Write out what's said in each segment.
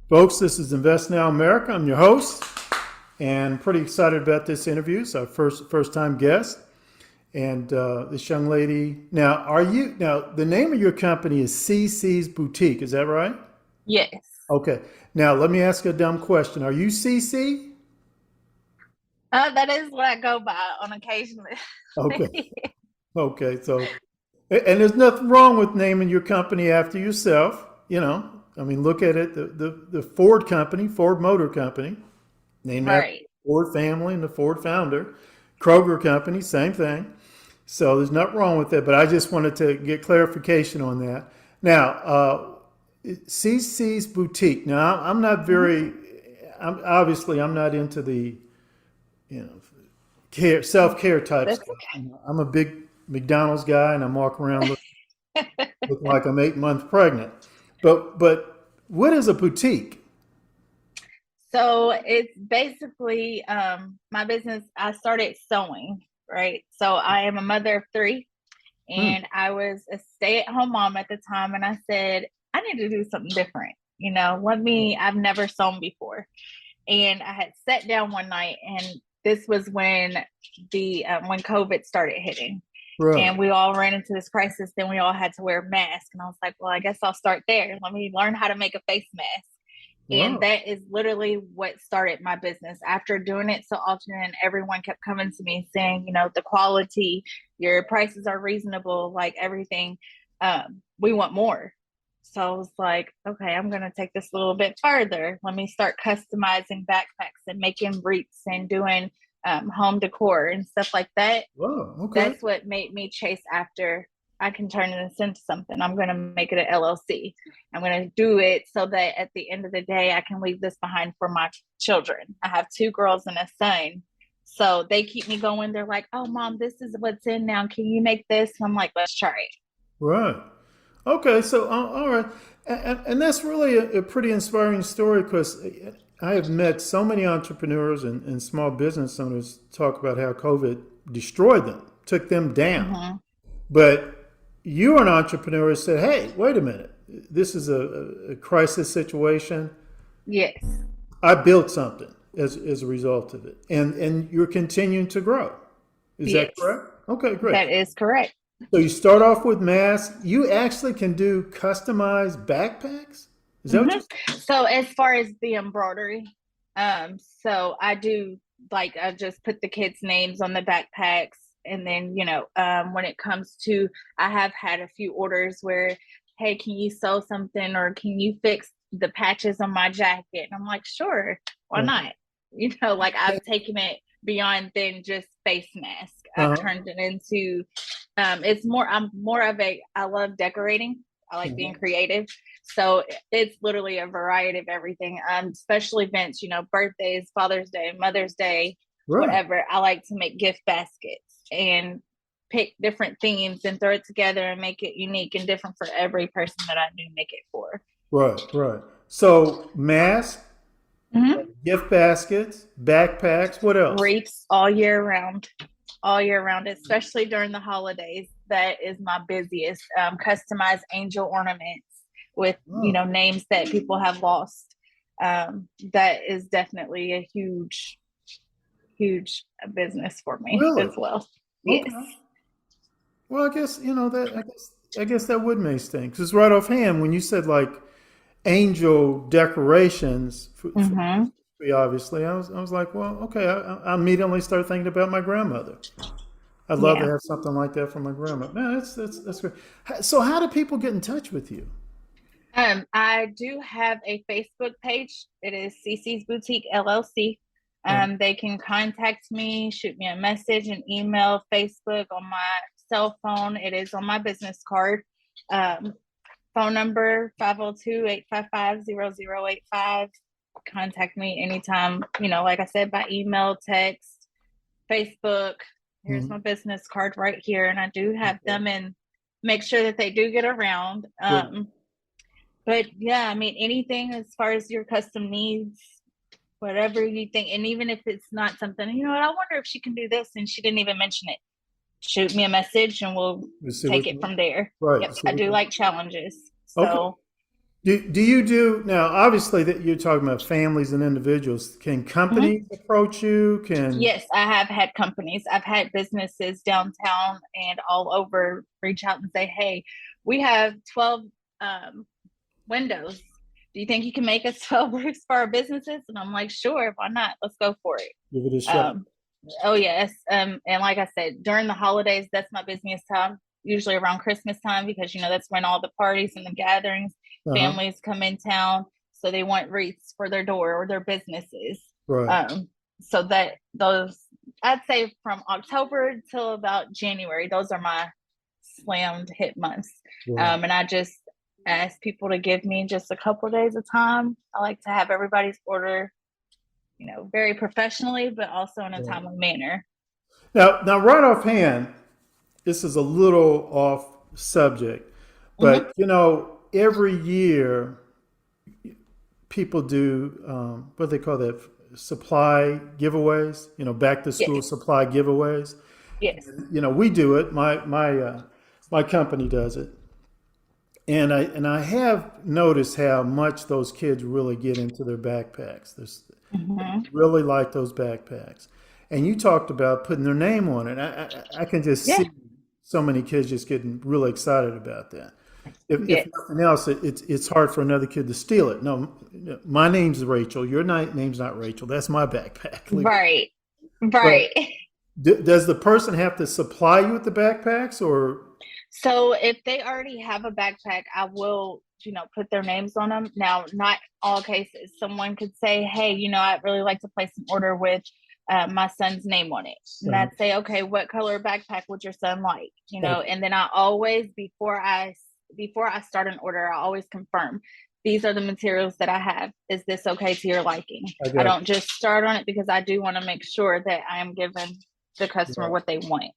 Folks, this is Invest Now America. I'm your host, and pretty excited about this interview. It's our first time guest, and this young lady. Now the name of your company is CeeCee's Boutique. Is that right? Yes. Okay. Now let me ask you a dumb question. Are you CeeCee? That is what I go by on occasion. Okay. Okay. And there's nothing wrong with naming your company after yourself. I mean, look at it. The Ford company, Ford Motor Company, named after Right. the Ford family and the Ford founder. Kroger Company, same thing. So there's nothing wrong with that. But I just wanted to get clarification on that. Now, CC's Boutique. Now, I'm not Mhm. very. I'm not into the care self care type That's stuff. I'm a big McDonald's guy, and I'm walking around okay. looking like I'm 8 months pregnant. But what is a boutique? So it's basically my business. I started sewing, right? So I am a mother of three, Hmm. and I was a stay-at-home mom at the time, and I said I need to do something different. I've never sewn before, and I had sat down one night, and this was when COVID started hitting, Right. and we all ran into this crisis. Then we all had to wear masks, and I was like, well, I guess I'll start there. Let me learn how to make a face mask. And Wow. that is literally what started my business. After doing it so often, and everyone kept coming to me saying, the quality, your prices are reasonable, like everything. We want more. So I was like, okay, I'm going to take this a little bit further. Let me start customizing backpacks and making wreaths and doing home decor and stuff like that. Wow. Okay. That's what made me chase after I can turn this into something. I'm going to make it an LLC. I'm going to do it so that at the end of the day, I can leave this behind for my children. I have two girls and a son. So they keep me going. They're like, oh, mom, this is what's in now. Can you make this? And I'm like, let's try it. Right. Okay. So all right, and that's really a pretty inspiring story because I have met so many entrepreneurs and small business owners talk about how COVID destroyed them, took them down. Mm-hmm. But you're an entrepreneur who said, "Hey, wait a minute. This is a crisis situation. Yes, I built something as a result of it, and you're continuing to grow. Is that yes, correct? Okay, great. that is correct. So you start off with masks. You actually can do customized backpacks. Is that what Hmm. you? So as far as the embroidery, so I do, like, I just put the kids' names on the backpacks, and then when it comes to, I have had a few orders where, hey, can you sew something or can you fix the patches on my jacket? And I'm like, sure, why Uh not? Like I've taken it beyond than just face mask. I've huh. turned it into, I'm more of a, I love decorating. I like being creative. So it's literally a variety of everything. Special events, birthdays, Father's Day, Mother's Day, Right, whatever. I like to make gift baskets and pick different themes and throw it together and make it unique and different for every person that I do make it for. right. So masks, Mm-hmm. gift baskets, backpacks. What else? Wreaths all year round, especially during the holidays. That is my busiest. Customized angel ornaments with Oh, names that people have lost. That is definitely a huge business for me really? as well. Yes. Okay. Well, I guess that. I guess that would make sense. Because right offhand, when you said like angel decorations for Mm-hmm. obviously, I was like, well, okay. I immediately started thinking about my grandmother. I'd love to Yeah. have something like that for my grandma. Man, that's great. So, how do people get in touch with you? I do have a Facebook page. It is CeeCee's Boutique LLC. Uh, They can contact me, shoot me a message, an email, Facebook, on my cell phone. It is on my business card. Um, Phone number 502-855-0085. Contact me anytime, like I said, by email, text, Facebook. Here's my mhm. business card right here. And I do have Okay. them, and make sure that they do get around. Right. But yeah, I mean, anything as far as your custom needs, whatever you think. And even if it's not something, I wonder if she can do this and she didn't even mention it. Shoot me a message and we'll Let's see take what. it from there. Right. Yep. See I what. do like challenges. Okay. So Do you do now? Obviously, that you're talking about families and individuals. Can Mhm. companies approach you? Can Yes, I have had companies. I've had businesses downtown and all over reach out and say, "Hey, we have 12 um, windows. Do you think you can make us 12 roofs for our businesses?" And I'm like, "Sure, why not? Let's go for it." give it a shot? Um, oh yes, and like I said, during the holidays, that's my busiest time. Usually around Christmas time because that's when all the parties and the gatherings, Uh-huh. families come in town, so they want wreaths for their door or their businesses. Right. Um, so that those, I'd say from October till about January, those are my slammed hit months. Right. And I just ask people to give me just a couple of days of time. I like to have everybody's order very professionally, but also in a Right. timely manner. Now, right offhand, this is a little off subject, Mm-hmm. but every year people do what they call that supply giveaways. Back to Yes, school supply giveaways. yes. We do it. My company does it, and I have noticed how much those kids really get into their backpacks. They Mm-hmm. really like those backpacks. And you talked about putting their name on it. I can just Yeah, see so many kids just getting really excited about that. If yes. nothing else, it's hard for another kid to steal it. No, my name's Rachel. Your name's not Rachel. That's my backpack. Leave it. Right, But right. does the person have to supply you with the backpacks, or So if they already have a backpack, I will, put their names on them. Now, not all cases. Someone could say, "Hey, I'd really like to place an order with my son's name on it." And uh, I'd say, "Okay, what color backpack would your son like?" okay, And then I always, before I start an order, I always confirm these are the materials that I have. Is this okay to your liking? I I got don't just start on it because I do want to make sure that I am giving the customer you. what they want.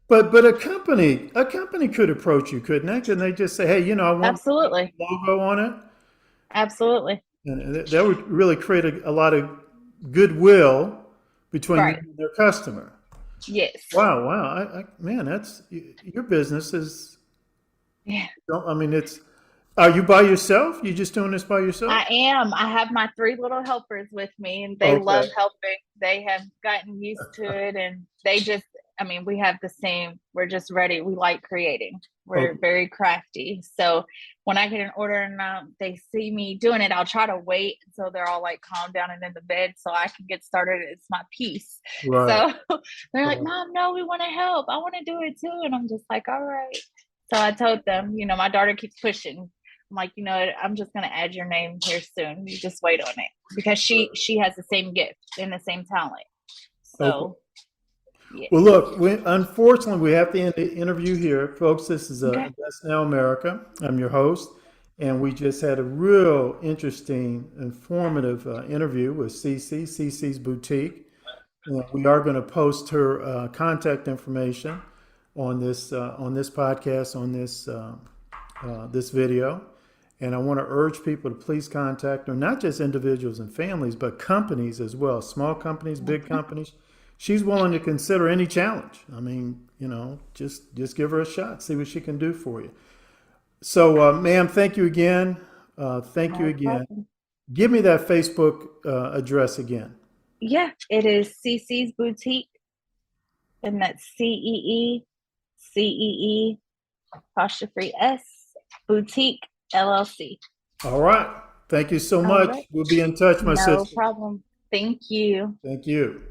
But a company could approach you, couldn't they? Couldn't they just say, hey, I want my Absolutely. logo on it, Absolutely. and that would really create a lot of goodwill between you Right. and their customer. Yes. Wow, wow, man, that's your business is. Yeah. I mean, it's. Are you by yourself? You just doing this by yourself? I am. I have my three little helpers with me and they Okay. love helping. They have gotten used to it and they just, we have the same, we're just ready. We like creating. We're Okay. very crafty. So when I get an order and they see me doing it, I'll try to wait until they're all like calm down and in the bed so I can get started. It's my piece. Right. So they're like, Right. "Mom, no, we want to help. I want to do it too." And I'm just like, "All right." So I told them, my daughter keeps pushing. I'm like, I'm just gonna add your name here soon. You just wait on it because she has the same gift and the same talent. Okay. So yes. Well, look, unfortunately, we have to end the interview here. Folks, this is Okay. That's Now America. I'm your host, and we just had a real interesting, informative interview with CeeCee's Boutique. We are going to post her contact information on this podcast, on this video. And I want to urge people to please contact her, not just individuals and families, but companies as well, small companies, big Mhm. companies. She's willing to consider any challenge. I mean, just give her a shot, see what she can do for you. So, ma'am, thank you again. Thank you No again. problem. Give me that Facebook address again. Yeah, it is CC's Boutique, and that's CEECEE apostrophe S Boutique LLC. All right. Thank you so All much. right. We'll be in touch, my No sister. problem. Thank you. Thank you.